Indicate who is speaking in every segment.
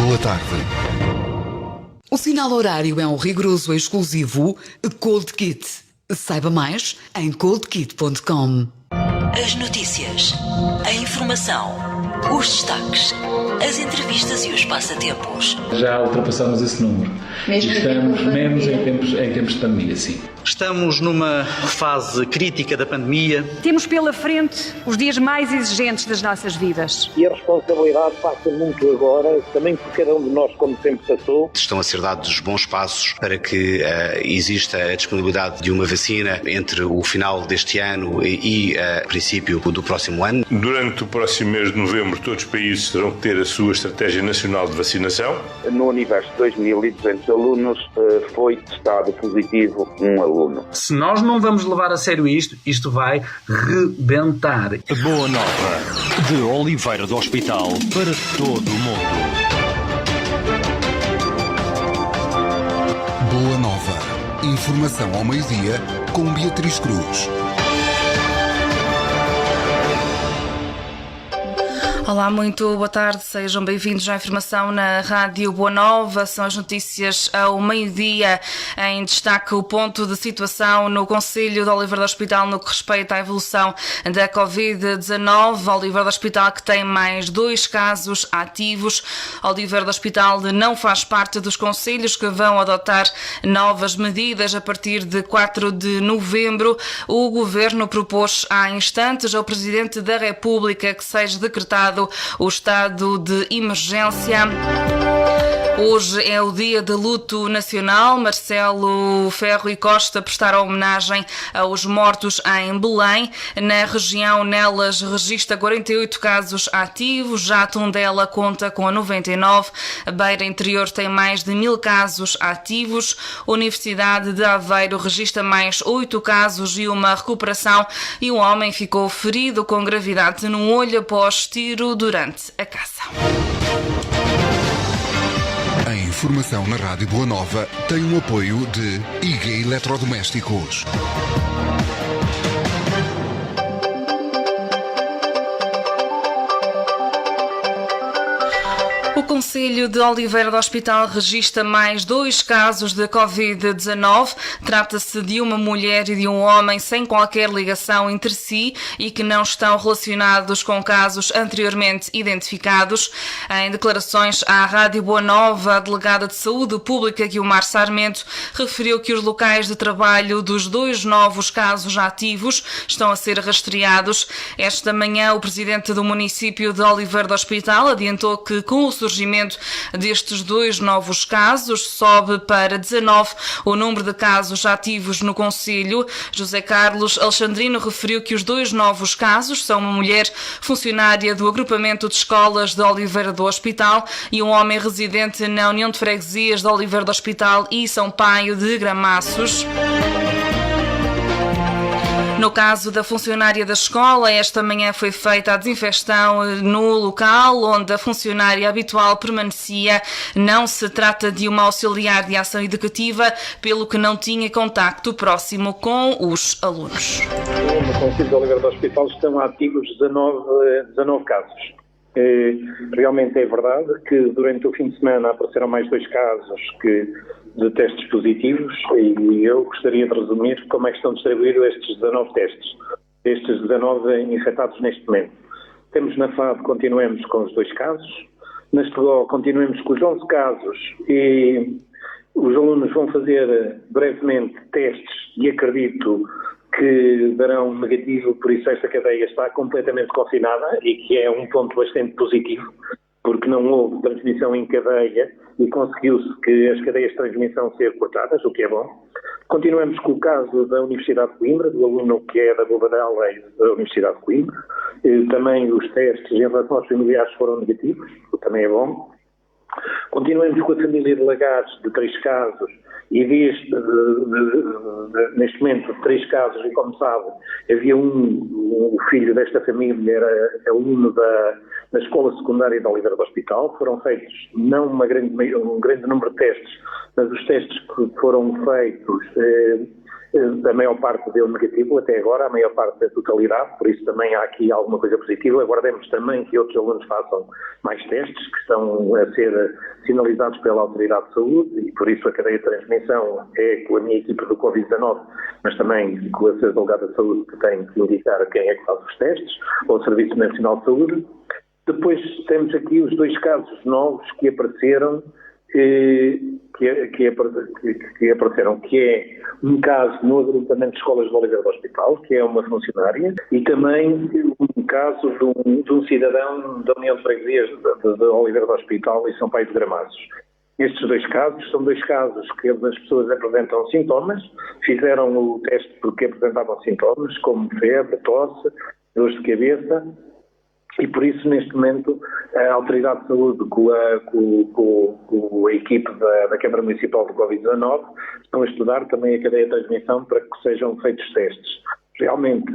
Speaker 1: Boa tarde.
Speaker 2: O sinal horário é um rigoroso e exclusivo Cold Kit. Saiba mais em coldkit.com.
Speaker 3: As notícias, a informação, os destaques, as entrevistas e os passatempos.
Speaker 4: Já ultrapassamos esse número. Estamos menos em tempos de pandemia, sim.
Speaker 5: Estamos numa fase crítica da pandemia.
Speaker 6: Temos pela frente os dias mais exigentes das nossas vidas.
Speaker 7: E a responsabilidade passa muito agora, também por cada um de nós, como sempre passou.
Speaker 8: Estão a ser dados bons passos para que exista a disponibilidade de uma vacina entre o final deste ano e o princípio do próximo ano.
Speaker 9: Durante o próximo mês de novembro, todos os países terão que ter a sua estratégia nacional de vacinação.
Speaker 7: No universo de 2.200 alunos, foi testado positivo um aluno.
Speaker 4: Se nós não vamos levar a sério isto vai rebentar.
Speaker 1: Boa nova de Oliveira do Hospital para todo o mundo. Boa nova. Informação ao meio-dia com Beatriz Cruz.
Speaker 10: Olá, muito boa tarde, sejam bem-vindos à informação na Rádio Boa Nova. São as notícias ao meio-dia. Em destaque, o ponto de situação no Conselho de Oliveira do Hospital no que respeita à evolução da Covid-19. Oliveira do Hospital que tem mais 2 casos ativos. Oliveira do Hospital não faz parte dos conselhos que vão adotar novas medidas a partir de 4 de novembro. O Governo propôs há instantes ao Presidente da República que seja decretado o estado de emergência. Hoje é o dia de luto nacional. Marcelo Ferro e Costa prestaram homenagem aos mortos em Belém. Na região, Nelas registra 48 casos ativos, já Tondela conta com 99, a Beira Interior tem mais de 1.000 casos ativos, a Universidade de Aveiro registra mais 8 casos e uma recuperação, e um homem ficou ferido com gravidade no olho após tiro durante a caça.
Speaker 1: A informação na Rádio Boa Nova tem o apoio de IG Eletrodomésticos.
Speaker 10: O Conselho de Oliveira do Hospital registra mais 2 casos de Covid-19. Trata-se de uma mulher e de um homem sem qualquer ligação entre si e que não estão relacionados com casos anteriormente identificados. Em declarações à Rádio Boa Nova, a delegada de Saúde Pública, Guilmar Sarmento, referiu que os locais de trabalho dos 2 novos casos ativos estão a ser rastreados. Esta manhã, o presidente do município de Oliveira do Hospital adiantou que, com o surgimento destes 2 novos casos, sobe para 19 o número de casos ativos no concelho. José Carlos Alexandrino referiu que os 2 novos casos são uma mulher funcionária do agrupamento de escolas de Oliveira do Hospital e um homem residente na União de Freguesias de Oliveira do Hospital e São Paio de Gramaços. No caso da funcionária da escola, esta manhã foi feita a desinfecção no local onde a funcionária habitual permanecia. Não se trata de uma auxiliar de ação educativa, pelo que não tinha contacto próximo com os alunos.
Speaker 7: No Conselho de Oliveira do Hospital estão ativos 19 casos. Realmente é verdade que durante o fim de semana apareceram mais 2 casos de testes positivos e eu gostaria de resumir como é que estão distribuídos estes 19 testes, estes 19 infectados neste momento. Temos na FAD, continuamos com os 2 casos, na Estegó continuamos com os 11 casos e os alunos vão fazer brevemente testes e acredito que darão negativo, por isso esta cadeia está completamente confinada e que é um ponto bastante positivo, porque não houve transmissão em cadeia e conseguiu-se que as cadeias de transmissão ser cortadas, o que é bom. Continuamos com o caso da Universidade de Coimbra, do aluno que é da Bobadela e da Universidade de Coimbra. Também os testes em relação aos familiares foram negativos, o que também é bom. Continuamos com a família de Lagares, de 3 casos, e neste momento 3 casos, e como sabe, havia o filho desta família, era aluno da Escola Secundária de Oliveira do Hospital. Foram feitos não um grande número de testes, mas os testes que foram feitos, a maior parte deu negativo até agora, a maior parte da totalidade, por isso também há aqui alguma coisa positiva. Aguardemos também que outros alunos façam mais testes, que estão a ser sinalizados pela Autoridade de Saúde, e por isso a cadeia de transmissão é com a minha equipa do Covid-19, mas também com a Sra. Delegada de Saúde, que tem que indicar a quem é que faz os testes, ou o Serviço Nacional de Saúde. Depois temos aqui os 2 casos novos que apareceram, que é um caso no agrupamento de escolas de Oliveira do Hospital, que é uma funcionária, e também um caso de um cidadão da União de Freguesias de Oliveira do Hospital e São Paio de Gramados. Estes 2 casos são 2 casos que as pessoas apresentam sintomas, fizeram o teste porque apresentavam sintomas, como febre, tosse, dores de cabeça, e por isso, neste momento, a Autoridade de Saúde, com a equipe da Câmara Municipal do Covid-19, estão a estudar também a cadeia de transmissão para que sejam feitos testes. Realmente,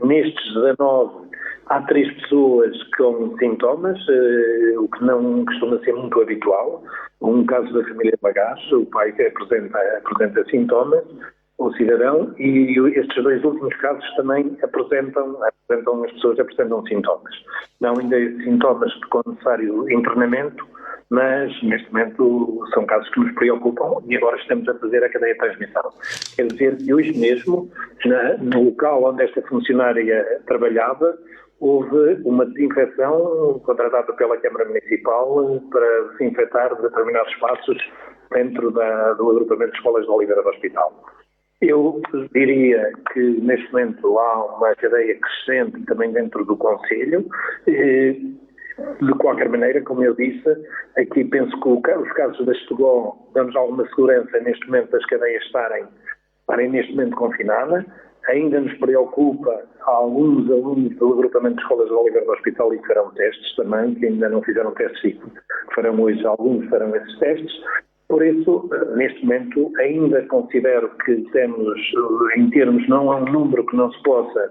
Speaker 7: nestes 19, há 3 pessoas com sintomas, o que não costuma ser muito habitual. Um caso da família Bagaço, o pai que apresenta sintomas, o cidadão, e estes 2 últimos casos também as pessoas apresentam sintomas. Não ainda sintomas com necessário internamento, mas neste momento são casos que nos preocupam e agora estamos a fazer a cadeia de transmissão. Quer dizer que hoje mesmo, no local onde esta funcionária trabalhava, houve uma desinfecção contratada pela Câmara Municipal para desinfetar determinados espaços dentro do agrupamento de escolas de Oliveira do Hospital. Eu diria que neste momento há uma cadeia crescente também dentro do Conselho. De qualquer maneira, como eu disse, aqui penso que os casos da Estegó damos alguma segurança neste momento das cadeias estarem neste momento confinadas. Ainda nos preocupa alguns alunos do agrupamento de escolas de Oliveira do Hospital e que farão testes também, que ainda não fizeram testes e farão hoje, alguns farão esses testes. Por isso, neste momento, ainda considero que temos, em termos, não há um número que não se possa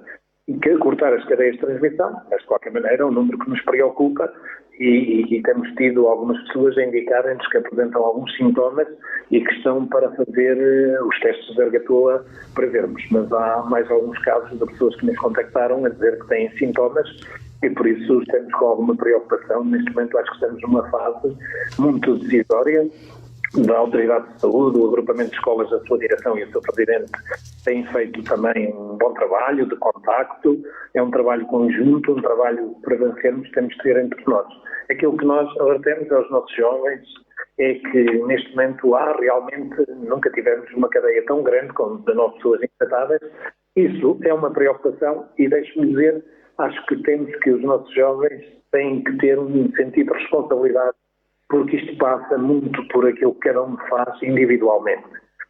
Speaker 7: cortar as cadeias de transmissão, mas de qualquer maneira é um número que nos preocupa e temos tido algumas pessoas a indicarem-nos que apresentam alguns sintomas e que estão para fazer os testes de Argatoa para vermos. Mas há mais alguns casos de pessoas que nos contactaram a dizer que têm sintomas e por isso estamos com alguma preocupação. Neste momento acho que estamos numa fase muito decisória. Da Autoridade de Saúde, o agrupamento de escolas, a sua direção e o seu presidente têm feito também um bom trabalho de contacto, é um trabalho conjunto, um trabalho para vencermos, temos que ter entre nós. Aquilo que nós alertamos aos nossos jovens é que neste momento nunca tivemos uma cadeia tão grande com 19 pessoas infectadas. Isso é uma preocupação e deixe-me dizer, acho que temos que os nossos jovens têm que ter um sentido de responsabilidade, porque isto passa muito por aquilo que cada um faz individualmente,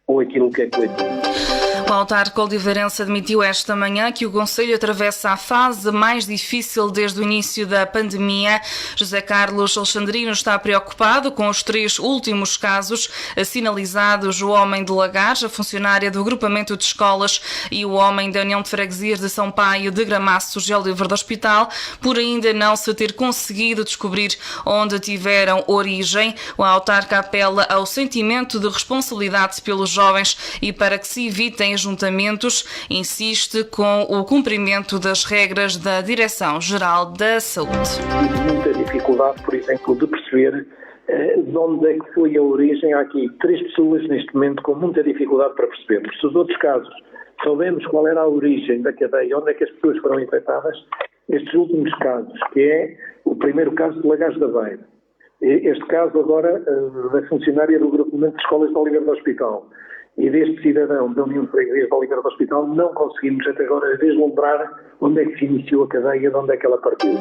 Speaker 7: ou aquilo que é coletivo.
Speaker 10: O autarca oliveirense admitiu esta manhã que o Conselho atravessa a fase mais difícil desde o início da pandemia. José Carlos Alexandrino está preocupado com os 3 últimos casos sinalizados: o homem de Lagares, a funcionária do agrupamento de escolas, e o homem da União de Freguesias de São Paio de Gramaços e Oliveira do Hospital, por ainda não se ter conseguido descobrir onde tiveram origem. O autarca apela ao sentimento de responsabilidade pelos jovens e para que se evitem ajuntamentos, insiste com o cumprimento das regras da Direção-Geral da Saúde.
Speaker 7: Tive muita dificuldade, por exemplo, de perceber de onde é que foi a origem. Há aqui 3 pessoas neste momento com muita dificuldade para percebermos. Se os outros casos soubemos qual era a origem da cadeia, onde é que as pessoas foram infectadas, estes últimos casos, que é o primeiro caso de Lagares da Beira, este caso agora da funcionária do agrupamento de escolas de Oliveira do Hospital, e deste cidadão da União de Freguesias de Oliveira do Hospital, não conseguimos até agora vislumbrar onde é que se iniciou a cadeia, de onde é que ela partiu.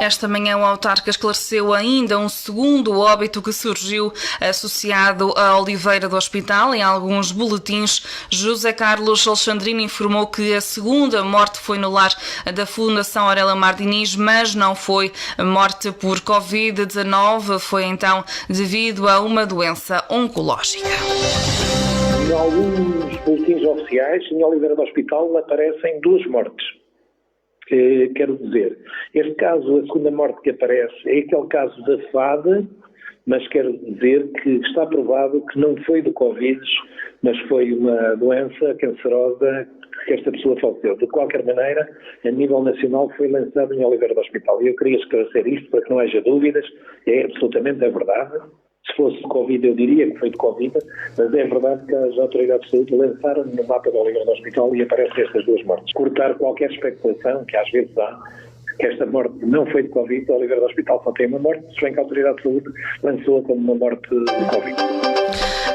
Speaker 10: Esta manhã o autarca esclareceu ainda um segundo óbito que surgiu associado a Oliveira do Hospital. Em alguns boletins, José Carlos Alexandrino informou que a segunda morte foi no lar da Fundação Aurélia Mar Diniz, mas não foi morte por Covid-19, foi então devido a uma doença oncológica.
Speaker 7: Em alguns boletins oficiais, em Oliveira do Hospital aparecem 2 mortes. Quero dizer, este caso, a segunda morte que aparece, é aquele caso da FAD, mas quero dizer que está provado que não foi do Covid, mas foi uma doença cancerosa que esta pessoa faleceu. De qualquer maneira, a nível nacional foi lançado em Oliveira do Hospital. E eu queria esclarecer isto para que não haja dúvidas. É absolutamente a verdade. Se fosse de Covid, eu diria que foi de Covid, mas é verdade que as autoridades de saúde lançaram no mapa do Oliveira do Hospital e aparecem estas duas mortes. Cortar qualquer especulação, que às vezes há, que esta morte não foi de Covid, o Oliveira do Hospital só tem uma morte, se bem que a autoridade de saúde lançou como uma morte de Covid.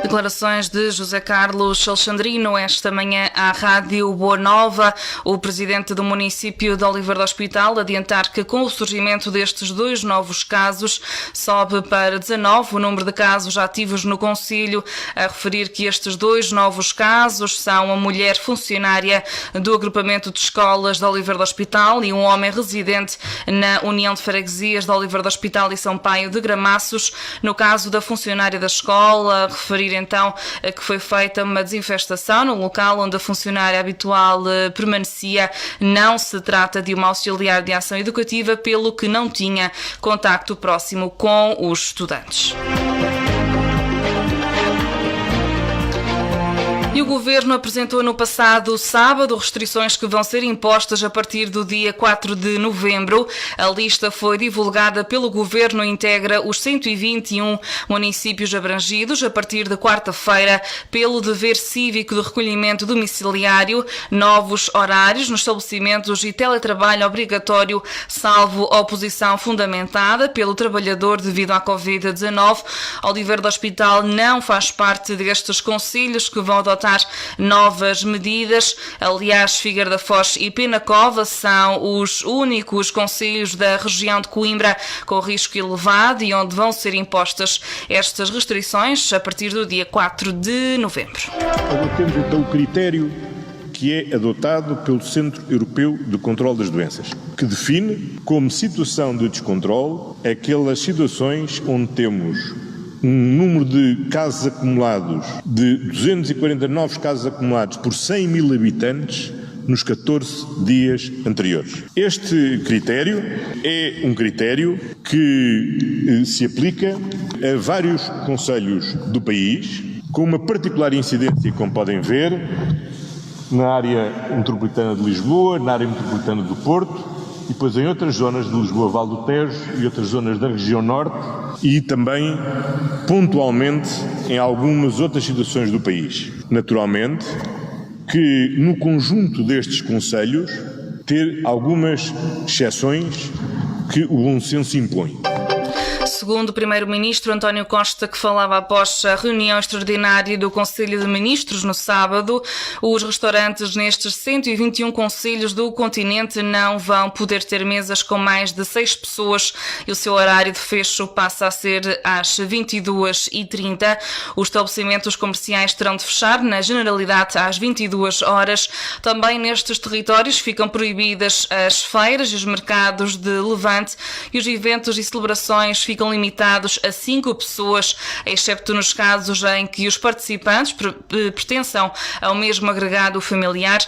Speaker 10: Declarações de José Carlos Alexandrino esta manhã à Rádio Boa Nova, o presidente do município de Oliveira do Hospital, adiantar que com o surgimento destes 2 novos casos sobe para 19 o número de casos ativos no concelho, a referir que estes 2 novos casos são uma mulher funcionária do agrupamento de escolas de Oliveira do Hospital e um homem residente na União de Freguesias de Oliveira do Hospital e São Paio de Gramaços. No caso da funcionária da escola, referir então que foi feita uma desinfestação no local onde a funcionária habitual permanecia. Não se trata de uma auxiliar de ação educativa, pelo que não tinha contacto próximo com os estudantes. E o Governo apresentou no passado sábado restrições que vão ser impostas a partir do dia 4 de novembro. A lista foi divulgada pelo Governo e integra os 121 municípios abrangidos a partir de quarta-feira pelo dever cívico de recolhimento domiciliário, novos horários nos estabelecimentos e teletrabalho obrigatório, salvo oposição fundamentada pelo trabalhador devido à Covid-19. Oliveira do Hospital não faz parte destes concelhos que vão adotar novas medidas. Aliás, Figueira da Foz e Penacova são os únicos concelhos da região de Coimbra com risco elevado e onde vão ser impostas estas restrições a partir do dia 4 de novembro.
Speaker 9: Adotemos então o critério que é adotado pelo Centro Europeu de Controlo das Doenças, que define como situação de descontrole aquelas situações onde temos um número de casos acumulados de 249 casos acumulados por 100 mil habitantes nos 14 dias anteriores. Este critério é um critério que se aplica a vários concelhos do país, com uma particular incidência, como podem ver, na área metropolitana de Lisboa, na área metropolitana do Porto, e depois em outras zonas de Lisboa, Val do Tejo e outras zonas da região norte e também pontualmente em algumas outras situações do país. Naturalmente que no conjunto destes concelhos ter algumas exceções que o bom senso impõe.
Speaker 10: Segundo o Primeiro-Ministro António Costa, que falava após a reunião extraordinária do Conselho de Ministros no sábado, os restaurantes nestes 121 concelhos do continente não vão poder ter mesas com mais de 6 pessoas e o seu horário de fecho passa a ser às 22h30. Os estabelecimentos comerciais terão de fechar, na generalidade, às 22 horas. Também nestes territórios ficam proibidas as feiras e os mercados de levante e os eventos e celebrações ficam limitados a 5 pessoas, excepto nos casos em que os participantes pertençam ao mesmo agregado familiar.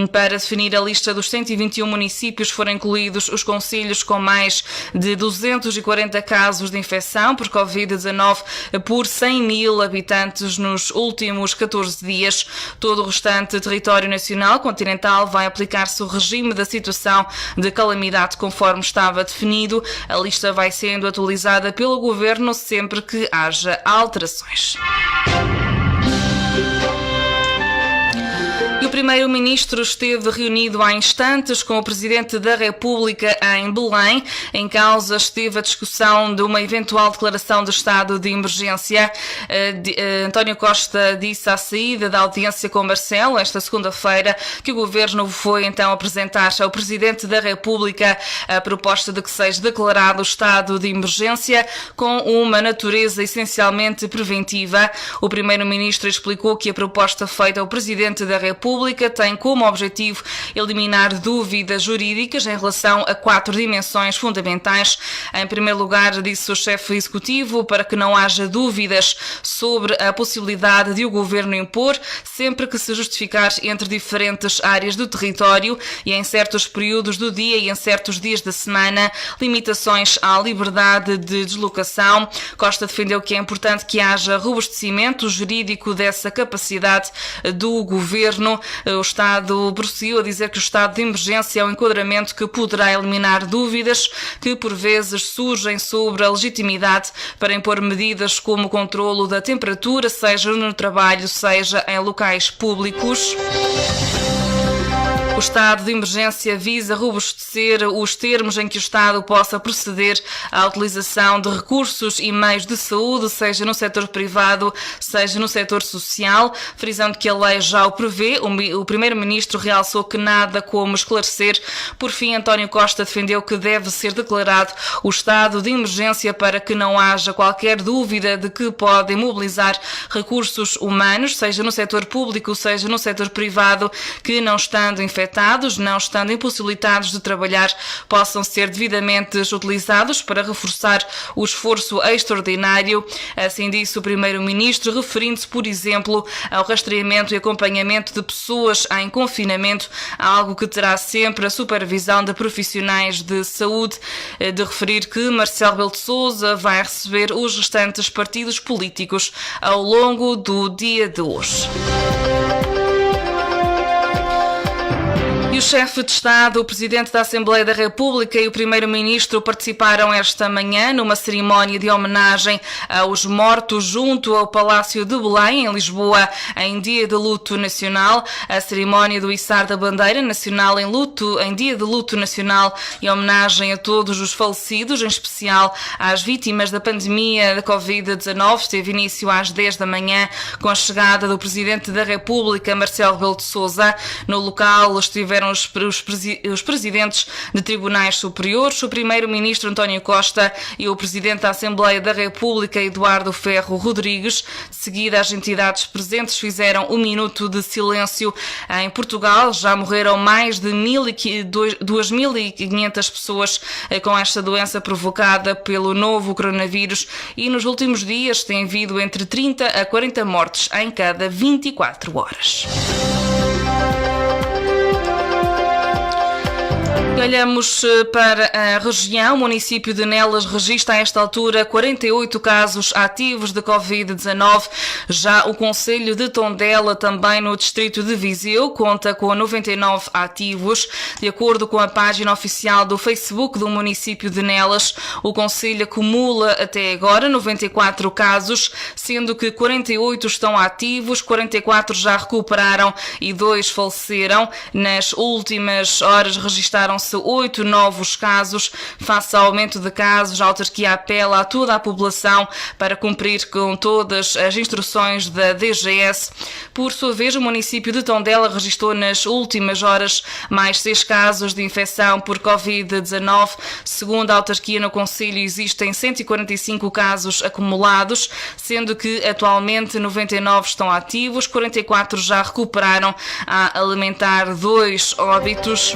Speaker 10: Para definir a lista dos 121 municípios foram incluídos os concelhos com mais de 240 casos de infecção por Covid-19 por 100 mil habitantes nos últimos 14 dias. Todo o restante território nacional continental vai aplicar-se o regime da situação de calamidade conforme estava definido. A lista vai sendo atualizada pelo Governo sempre que haja alterações. O Primeiro-Ministro esteve reunido há instantes com o Presidente da República em Belém. Em causa esteve a discussão de uma eventual declaração de estado de emergência. António Costa disse à saída da audiência com Marcelo, esta segunda-feira, que o Governo foi então apresentar ao Presidente da República a proposta de que seja declarado o estado de emergência com uma natureza essencialmente preventiva. O Primeiro-Ministro explicou que a proposta feita ao Presidente da República República tem como objetivo eliminar dúvidas jurídicas em relação a 4 dimensões fundamentais. Em primeiro lugar, disse o chefe executivo, para que não haja dúvidas sobre a possibilidade de o governo impor, sempre que se justificar entre diferentes áreas do território e em certos períodos do dia e em certos dias da semana, limitações à liberdade de deslocação. Costa defendeu que é importante que haja robustecimento jurídico dessa capacidade do governo. O Estado prosseguiu a dizer que o estado de emergência é um enquadramento que poderá eliminar dúvidas que por vezes surgem sobre a legitimidade para impor medidas como o controlo da temperatura, seja no trabalho, seja em locais públicos. O estado de emergência visa robustecer os termos em que o Estado possa proceder à utilização de recursos e meios de saúde, seja no setor privado, seja no setor social, frisando que a lei já o prevê. O Primeiro-Ministro realçou que nada como esclarecer. Por fim, António Costa defendeu que deve ser declarado o estado de emergência para que não haja qualquer dúvida de que podem mobilizar recursos humanos, seja no setor público, seja no setor privado, que não estando infectados, não estando impossibilitados de trabalhar, possam ser devidamente utilizados para reforçar o esforço extraordinário. Assim disse o Primeiro-Ministro, referindo-se, por exemplo, ao rastreamento e acompanhamento de pessoas em confinamento, algo que terá sempre a supervisão de profissionais de saúde. De referir que Marcelo Rebelo de Sousa vai receber os restantes partidos políticos ao longo do dia de hoje. E o chefe de Estado, o Presidente da Assembleia da República e o Primeiro-Ministro participaram esta manhã numa cerimónia de homenagem aos mortos junto ao Palácio de Belém, em Lisboa, em dia de luto nacional. A cerimónia do içar da bandeira nacional em dia de luto nacional e homenagem a todos os falecidos, em especial às vítimas da pandemia da Covid-19, teve início às 10 da manhã com a chegada do Presidente da República, Marcelo Rebelo de Sousa. No local estiveram os presidentes de tribunais superiores, o Primeiro-Ministro António Costa e o Presidente da Assembleia da República, Eduardo Ferro Rodrigues. De seguida, as entidades presentes fizeram um minuto de silêncio. Em Portugal já morreram mais de 2.500 pessoas com esta doença provocada pelo novo coronavírus e nos últimos dias tem havido entre 30 a 40 mortes em cada 24 horas. Olhamos para a região. O município de Nelas registra a esta altura 48 casos ativos de Covid-19. Já o concelho de Tondela, também no distrito de Viseu, conta com 99 ativos. De acordo com a página oficial do Facebook do município de Nelas, o concelho acumula até agora 94 casos, sendo que 48 estão ativos, 44 já recuperaram e 2 faleceram. Nas últimas horas registaram-se 8 novos casos. Face ao aumento de casos, a autarquia apela a toda a população para cumprir com todas as instruções da DGS. Por sua vez, o município de Tondela registrou nas últimas horas mais 6 casos de infecção por Covid-19. Segundo a autarquia, no concelho existem 145 casos acumulados, sendo que atualmente 99 estão ativos, 44 já recuperaram, a lamentar 2 óbitos.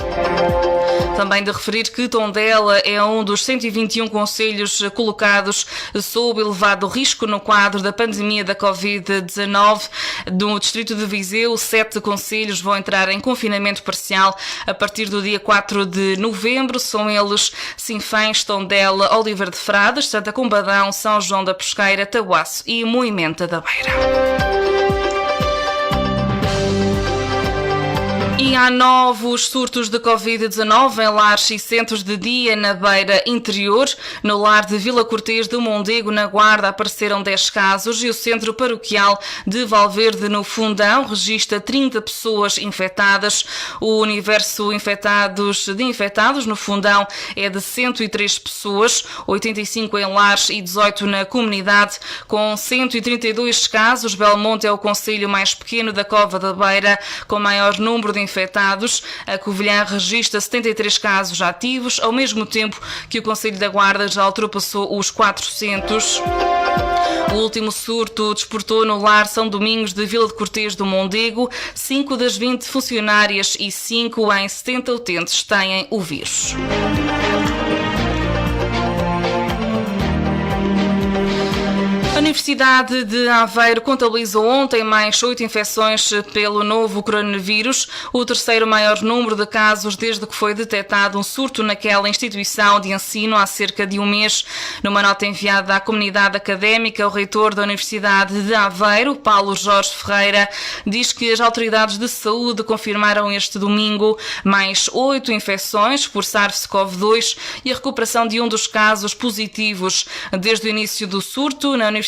Speaker 10: Também de referir que Tondela é um dos 121 concelhos colocados sob elevado risco no quadro da pandemia da Covid-19. No distrito de Viseu, 7 concelhos vão entrar em confinamento parcial a partir do dia 4 de novembro. São eles Sinfãs, Tondela, Oliveira de Frades, Santa Combadão, São João da Pesqueira, Tabuaço e Moimenta da Beira. E há novos surtos de Covid-19 em lares e centros de dia na Beira Interior. No lar de Vila Cortês de Mondego, na Guarda, apareceram 10 casos e o centro paroquial de Valverde, no Fundão, registra 30 pessoas infectadas. O universo de infectados no Fundão é de 103 pessoas, 85 em lares e 18 na comunidade. Com 132 casos, Belmonte é o concelho mais pequeno da Cova da Beira, com maior número de infectados. A Covilhã registra 73 casos ativos, ao mesmo tempo que o Concelho da Guarda já ultrapassou os 400. O último surto desportou no lar São Domingos de Vila de Cortês do Mondego. 5 das 20 funcionárias e 5 em 70 utentes têm o vírus. A Universidade de Aveiro contabilizou ontem mais 8 infecções pelo novo coronavírus, o terceiro maior número de casos desde que foi detectado um surto naquela instituição de ensino há cerca de um mês. Numa nota enviada à comunidade académica, o reitor da Universidade de Aveiro, Paulo Jorge Ferreira, diz que as autoridades de saúde confirmaram este domingo mais 8 infecções por SARS-CoV-2 e a recuperação de um dos casos positivos. Desde o início do surto, na Universidade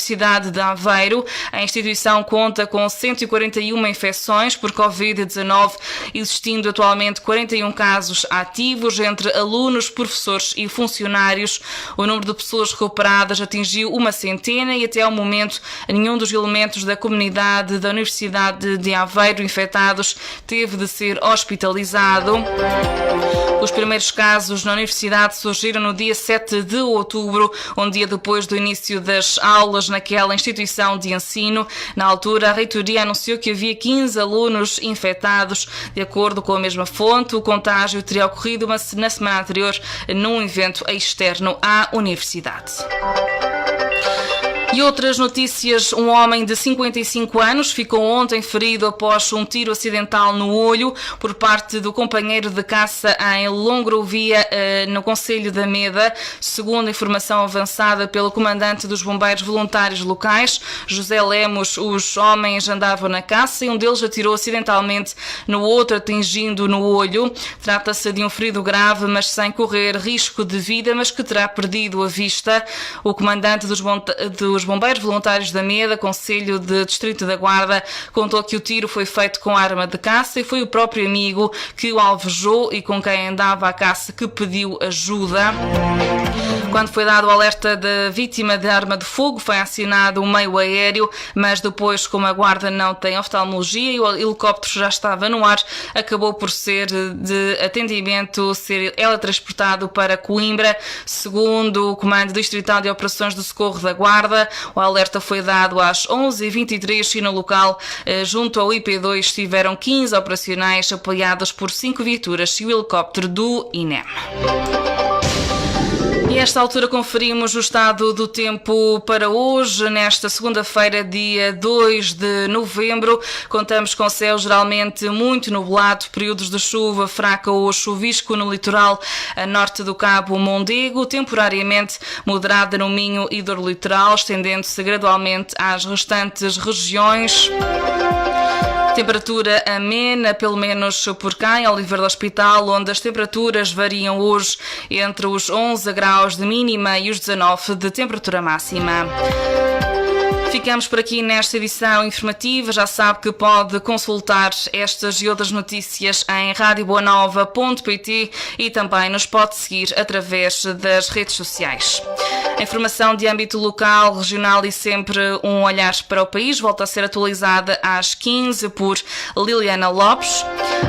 Speaker 10: de Aveiro, a instituição conta com 141 infecções por Covid-19, existindo atualmente 41 casos ativos entre alunos, professores e funcionários. O número de pessoas recuperadas atingiu 100 e até ao momento nenhum dos elementos da comunidade da Universidade de Aveiro infectados teve de ser hospitalizado. Os primeiros casos na universidade surgiram no dia 7 de outubro, um dia depois do início das aulas naquela instituição de ensino. Na altura, a reitoria anunciou que havia 15 alunos infectados. De acordo com a mesma fonte, o contágio teria ocorrido na semana anterior num evento externo à universidade. E outras notícias, um homem de 55 anos ficou ontem ferido após um tiro acidental no olho por parte do companheiro de caça em Longrovia, no concelho da Meda. Segundo a informação avançada pelo comandante dos bombeiros voluntários locais, José Lemos, os homens andavam na caça e um deles atirou acidentalmente no outro, atingindo no olho. Trata-se de um ferido grave, mas sem correr risco de vida, mas que terá perdido a vista. O comandante dos bombeiros voluntários da Meda, Conselho de Distrito da Guarda, contou que o tiro foi feito com arma de caça e foi o próprio amigo que o alvejou e com quem andava à caça que pediu ajuda. Quando foi dado o alerta da vítima de arma de fogo, foi acionado um meio aéreo, mas depois, como a Guarda não tem oftalmologia e o helicóptero já estava no ar, acabou por ser de atendimento, ser teletransportado para Coimbra. Segundo o Comando Distrital de Operações de Socorro da Guarda, o alerta foi dado às 11h23 e no local, junto ao IP2, estiveram 15 operacionais apoiados por 5 viaturas e o helicóptero do INEM. E a esta altura conferimos o estado do tempo para hoje, nesta segunda-feira, dia 2 de novembro. Contamos com céu geralmente muito nublado, períodos de chuva fraca ou chuvisco no litoral a norte do Cabo Mondego, temporariamente moderada no Minho e Douro Litoral, estendendo-se gradualmente às restantes regiões. Temperatura amena, pelo menos por cá, em Oliveira do Hospital, onde as temperaturas variam hoje entre os 11 graus de mínima e os 19 de temperatura máxima. Ficamos por aqui nesta edição informativa. Já sabe que pode consultar estas e outras notícias em radioboanova.pt e também nos pode seguir através das redes sociais. A informação de âmbito local, regional e sempre um olhar para o país volta a ser atualizada às 15 por Liliana Lopes.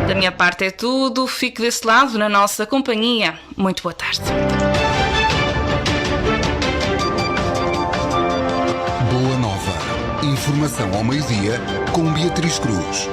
Speaker 10: Da minha parte é tudo. Fique desse lado na nossa companhia. Muito boa tarde.
Speaker 1: Boa Nova. Informação ao meio-dia com Beatriz Cruz.